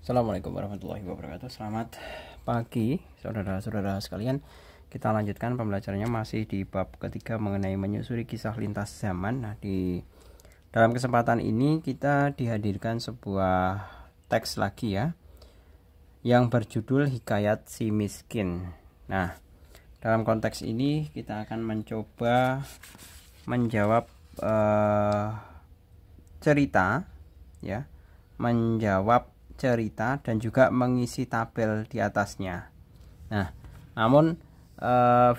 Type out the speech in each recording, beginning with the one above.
Assalamualaikum warahmatullahi wabarakatuh. Selamat pagi saudara-saudara sekalian. Kita lanjutkan pembelajarannya masih di bab ketiga mengenai menyusuri kisah lintas zaman. Nah, di dalam kesempatan ini kita dihadirkan sebuah teks lagi ya, yang berjudul Hikayat Si Miskin. Nah, dalam konteks ini kita akan mencoba menjawab cerita ya, menjawab cerita dan juga mengisi tabel di atasnya. Nah, namun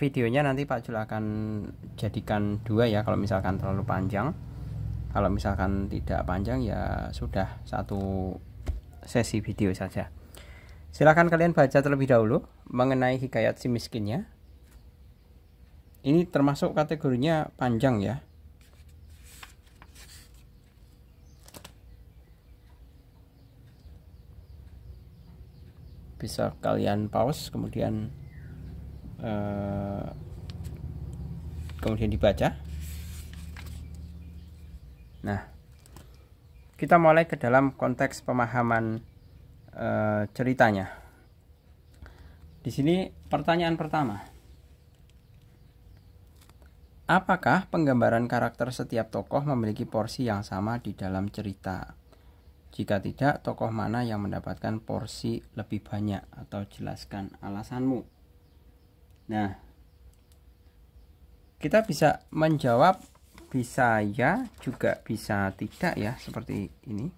videonya nanti Pak Jul akan jadikan 2 ya, kalau misalkan terlalu panjang. Kalau misalkan tidak panjang ya sudah satu sesi video saja. Silakan kalian baca terlebih dahulu mengenai Hikayat Si Miskinnya. Ini termasuk kategorinya panjang ya. Bisa kalian pause kemudian dibaca. Nah, kita mulai ke dalam konteks pemahaman ceritanya. Di sini pertanyaan pertama, apakah penggambaran karakter setiap tokoh memiliki porsi yang sama di dalam cerita? Jika tidak, tokoh mana yang mendapatkan porsi lebih banyak, atau jelaskan alasanmu. Nah, kita bisa menjawab bisa ya, juga bisa tidak ya, seperti ini.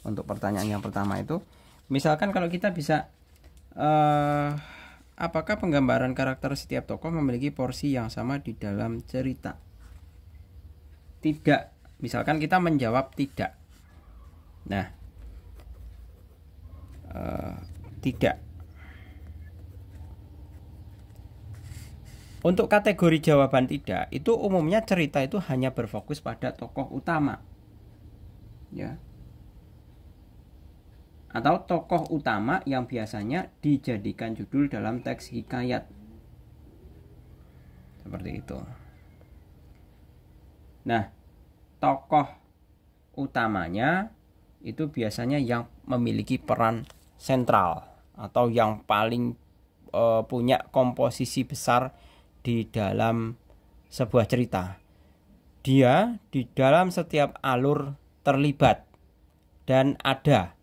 Untuk pertanyaan yang pertama itu, misalkan kalau kita bisa apakah penggambaran karakter setiap tokoh memiliki porsi yang sama di dalam cerita? Tidak. Misalkan kita menjawab tidak. Nah, tidak. Untuk kategori jawaban tidak, itu umumnya cerita itu hanya berfokus pada tokoh utama, ya, atau tokoh utama yang biasanya dijadikan judul dalam teks hikayat, seperti itu. Nah, tokoh utamanya itu biasanya yang memiliki peran sentral atau yang paling punya komposisi besar di dalam sebuah cerita. Dia di dalam setiap alur terlibat dan ada.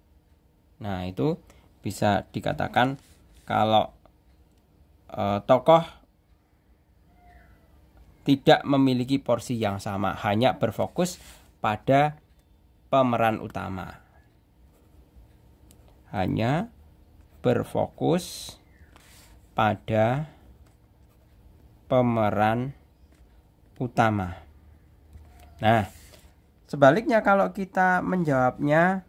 Nah, itu bisa dikatakan kalau tokoh tidak memiliki porsi yang sama, hanya berfokus pada pemeran utama. Hanya berfokus pada pemeran utama. Nah, sebaliknya kalau kita menjawabnya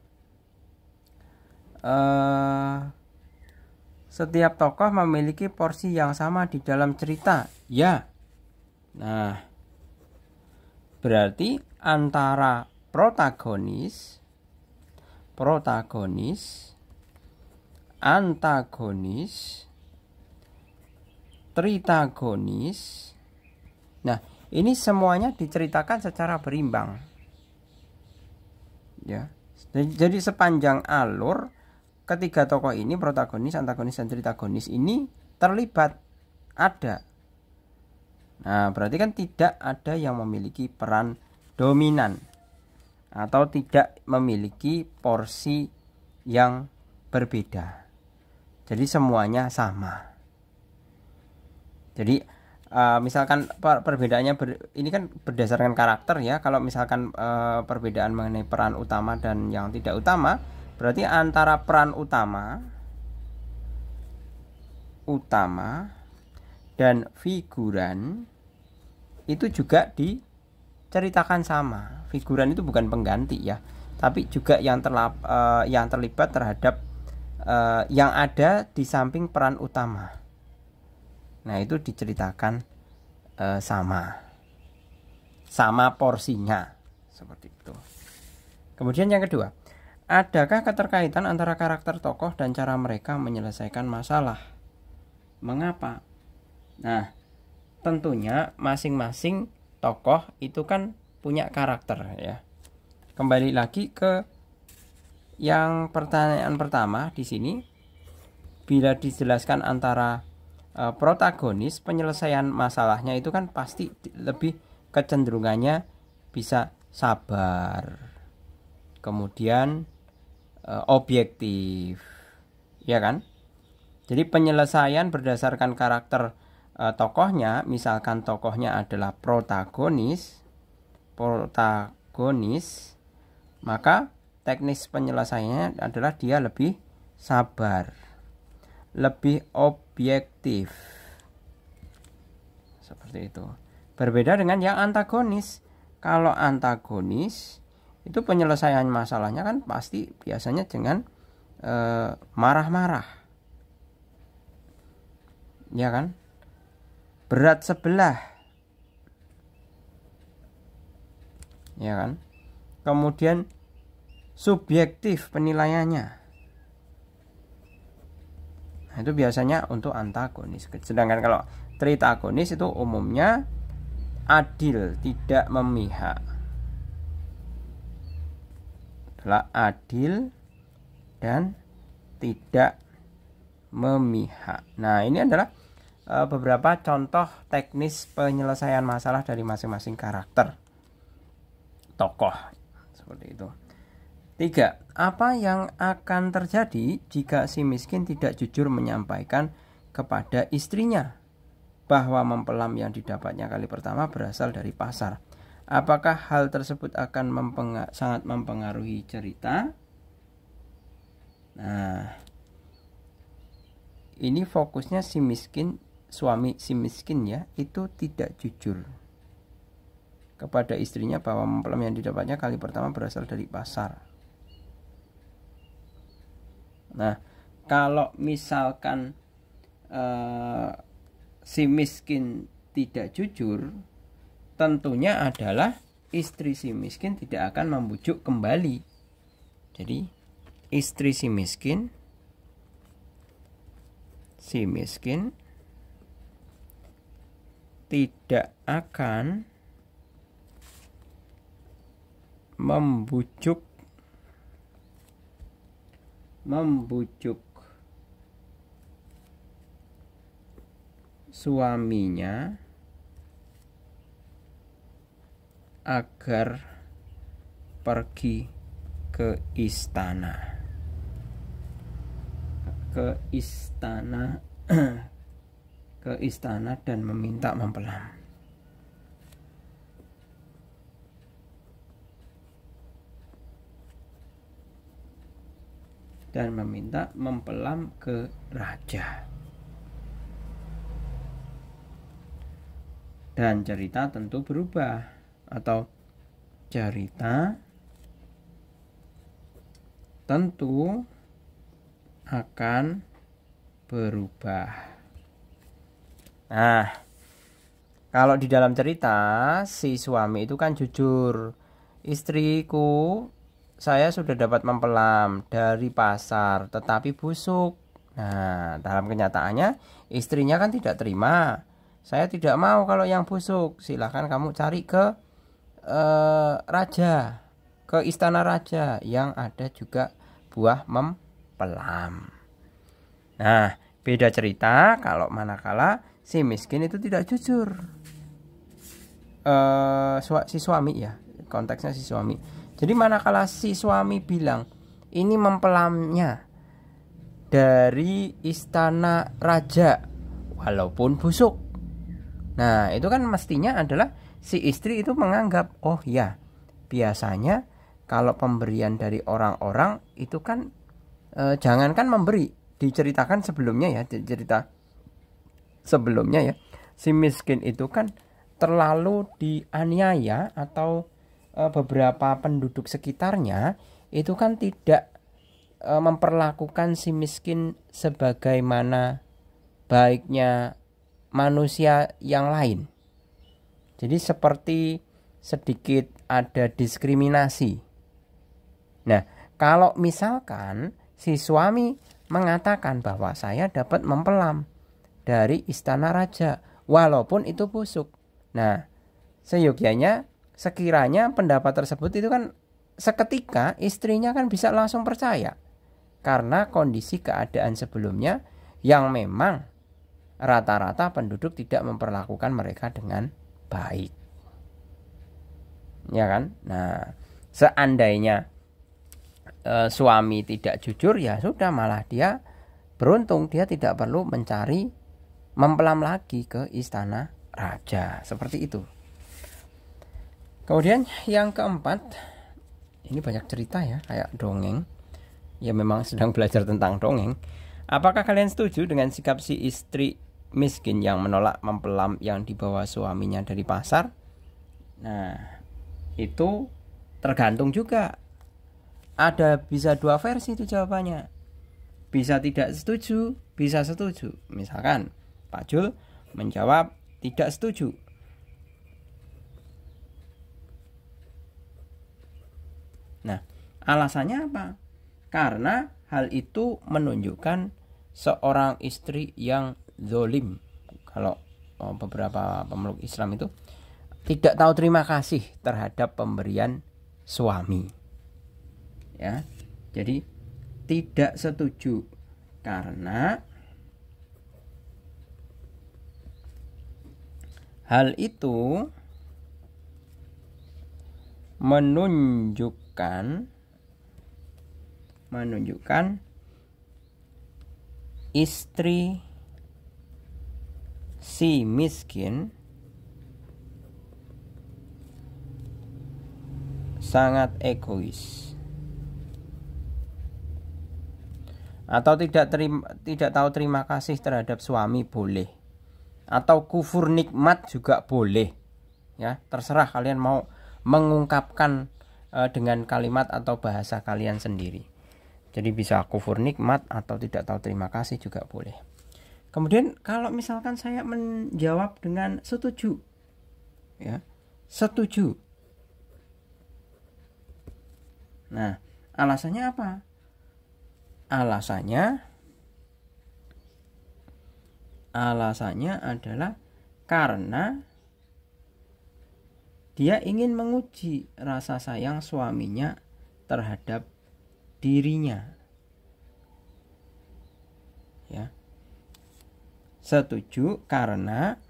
setiap tokoh memiliki porsi yang sama di dalam cerita, ya. Nah, berarti antara protagonis, antagonis, tritagonis. Nah, ini semuanya diceritakan secara berimbang. Ya. Jadi sepanjang alur ketiga tokoh ini, protagonis, antagonis, dan tritagonis ini terlibat, ada. Nah, berarti kan tidak ada yang memiliki peran dominan atau tidak memiliki porsi yang berbeda. Jadi semuanya sama. Jadi misalkan perbedaannya ini kan berdasarkan karakter ya. Kalau misalkan perbedaan mengenai peran utama dan yang tidak utama, berarti antara peran utama dan figuran itu juga diceritakan sama. Figuran itu bukan pengganti ya, tapi juga yang terlibat terhadap yang ada di samping peran utama. Nah, itu diceritakan sama porsinya, seperti itu. Kemudian yang kedua, adakah keterkaitan antara karakter tokoh dan cara mereka menyelesaikan masalah? Mengapa? Nah, tentunya masing-masing tokoh itu kan punya karakter ya. Kembali lagi ke yang pertanyaan pertama di sini, bila dijelaskan antara protagonis, penyelesaian masalahnya itu kan pasti lebih kecenderungannya bisa sabar, kemudian objektif, ya kan? Jadi penyelesaian berdasarkan karakter tokohnya, misalkan tokohnya adalah protagonis, maka teknis penyelesaiannya adalah dia lebih sabar, lebih objektif, seperti itu. Berbeda dengan yang antagonis. Kalau antagonis itu penyelesaian masalahnya kan pasti biasanya dengan marah-marah, ya kan, berat sebelah, ya kan, kemudian subjektif penilaiannya. Nah, itu biasanya untuk antagonis. Sedangkan kalau tritagonis itu umumnya adil, tidak memihak. Adalah adil dan tidak memihak. Nah, ini adalah beberapa contoh teknis penyelesaian masalah dari masing-masing karakter tokoh, seperti itu. 3. Apa yang akan terjadi jika si miskin tidak jujur menyampaikan kepada istrinya bahwa mempelam yang didapatnya kali pertama berasal dari pasar? Apakah hal tersebut akan sangat mempengaruhi cerita? Nah, ini fokusnya si miskin, suami si miskin ya, itu tidak jujur kepada istrinya bahwa mempelem yang didapatnya kali pertama berasal dari pasar. Nah, kalau misalkan si miskin tidak jujur, tentunya adalah istri si miskin tidak akan membujuk kembali. Jadi istri si miskin tidak akan membujuk suaminya agar pergi ke istana dan meminta mempelai. Dan meminta mempelam ke raja. Dan cerita tentu berubah, atau cerita tentu akan berubah. Nah, kalau di dalam cerita si suami itu kan jujur, istriku, saya sudah dapat mempelam dari pasar tetapi busuk. Nah, dalam kenyataannya istrinya kan tidak terima. Saya tidak mau kalau yang busuk. Silahkan kamu cari ke raja, ke istana raja yang ada juga buah mempelam. Nah, beda cerita kalau manakala si miskin itu tidak jujur. Si suami ya, konteksnya si suami. Jadi manakala si suami bilang ini mempelamnya dari istana raja walaupun busuk. Nah, itu kan mestinya adalah si istri itu menganggap, oh ya, biasanya kalau pemberian dari orang-orang itu kan jangankan memberi, diceritakan sebelumnya ya, cerita sebelumnya ya, si miskin itu kan terlalu dianiaya atau beberapa penduduk sekitarnya itu kan tidak memperlakukan si miskin sebagaimana baiknya manusia yang lain. Jadi seperti sedikit ada diskriminasi. Nah, kalau misalkan si suami mengatakan bahwa saya dapat mempelam dari istana raja walaupun itu busuk. Nah, seyogyanya sekiranya pendapat tersebut itu kan seketika istrinya kan bisa langsung percaya karena kondisi keadaan sebelumnya yang memang rata-rata penduduk tidak memperlakukan mereka dengan baik, ya kan? Nah, seandainya suami tidak jujur, ya sudah, malah dia beruntung, dia tidak perlu mencari mempelai lagi ke istana raja, seperti itu. Kemudian yang keempat, ini banyak cerita ya, kayak dongeng. Ya memang sedang belajar tentang dongeng. Apakah kalian setuju dengan sikap si istri miskin yang menolak mempelam yang dibawa suaminya dari pasar? Nah, itu tergantung juga. Ada bisa dua versi itu jawabannya. Bisa tidak setuju, bisa setuju. Misalkan Pak Jul menjawab tidak setuju. Nah, alasannya apa? Karena hal itu menunjukkan seorang istri yang zolim. Kalau beberapa pemeluk Islam itu tidak tahu terima kasih terhadap pemberian suami. Ya, jadi tidak setuju karena hal itu menunjukkan istri si miskin sangat egois atau tidak tahu terima kasih terhadap suami, boleh, atau kufur nikmat juga boleh, ya terserah kalian mau mengungkapkan dengan kalimat atau bahasa kalian sendiri. Jadi bisa kufur nikmat atau tidak tahu terima kasih juga boleh. Kemudian kalau misalkan saya menjawab dengan setuju, ya setuju. Nah, alasannya apa? Alasannya adalah karena dia ingin menguji rasa sayang suaminya terhadap dirinya. Ya. Setuju karena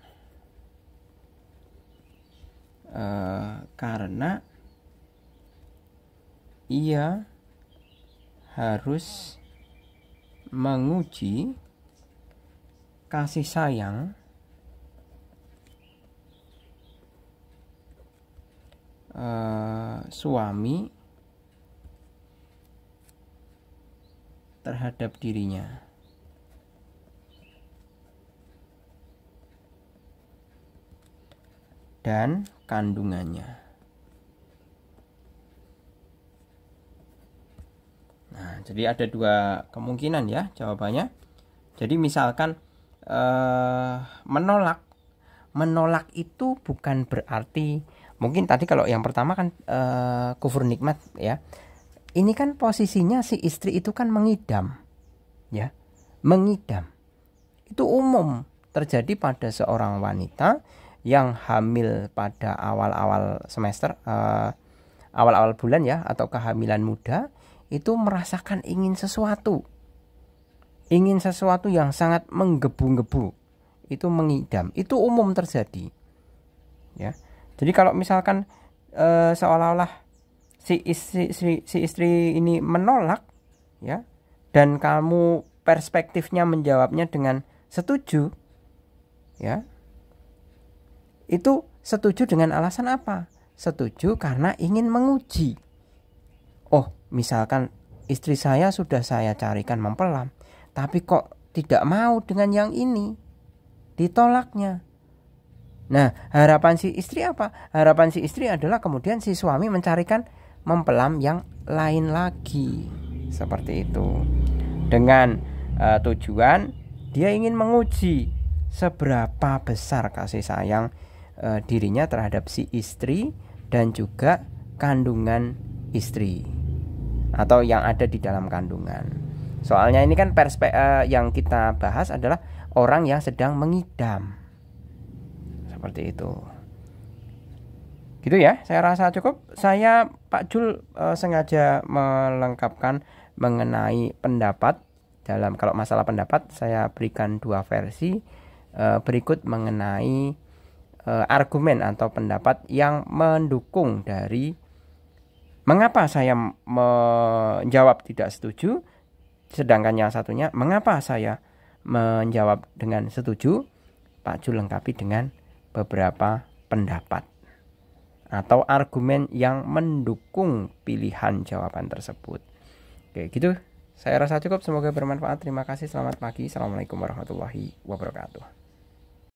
ia harus menguji kasih sayang suami terhadap dirinya. Dan kandungannya. Nah, jadi ada dua kemungkinan ya jawabannya. Jadi misalkan menolak itu bukan berarti, mungkin tadi kalau yang pertama kan kufur nikmat ya. Ini kan posisinya si istri itu kan mengidam. Ya. Mengidam. Itu umum terjadi pada seorang wanita yang hamil pada awal-awal semester, awal-awal bulan ya, atau kehamilan muda, itu merasakan ingin sesuatu yang sangat menggebu-gebu, itu mengidam, itu umum terjadi ya. Jadi kalau misalkan seolah-olah si istri ini menolak ya, dan kamu perspektifnya menjawabnya dengan setuju ya, itu setuju dengan alasan apa? Setuju karena ingin menguji. Oh, misalkan istri saya sudah saya carikan mempelam, tapi kok tidak mau dengan yang ini, ditolaknya. Nah, harapan si istri apa? Harapan si istri adalah kemudian si suami mencarikan mempelam yang lain lagi. Seperti itu. Dengan tujuan dia ingin menguji seberapa besar kasih sayang dirinya terhadap si istri dan juga kandungan istri atau yang ada di dalam kandungan. Soalnya ini kan yang kita bahas adalah orang yang sedang mengidam. Seperti itu. Gitu ya, saya rasa cukup. Saya Pak Jul sengaja melengkapkan mengenai pendapat. Dalam kalau masalah pendapat saya berikan dua versi. Berikut mengenai argumen atau pendapat yang mendukung dari mengapa saya menjawab tidak setuju, sedangkan yang satunya mengapa saya menjawab dengan setuju. Pak Jul lengkapi dengan beberapa pendapat atau argumen yang mendukung pilihan jawaban tersebut. Oke, gitu. Saya rasa cukup. Semoga bermanfaat. Terima kasih. Selamat pagi. Assalamualaikum warahmatullahi wabarakatuh.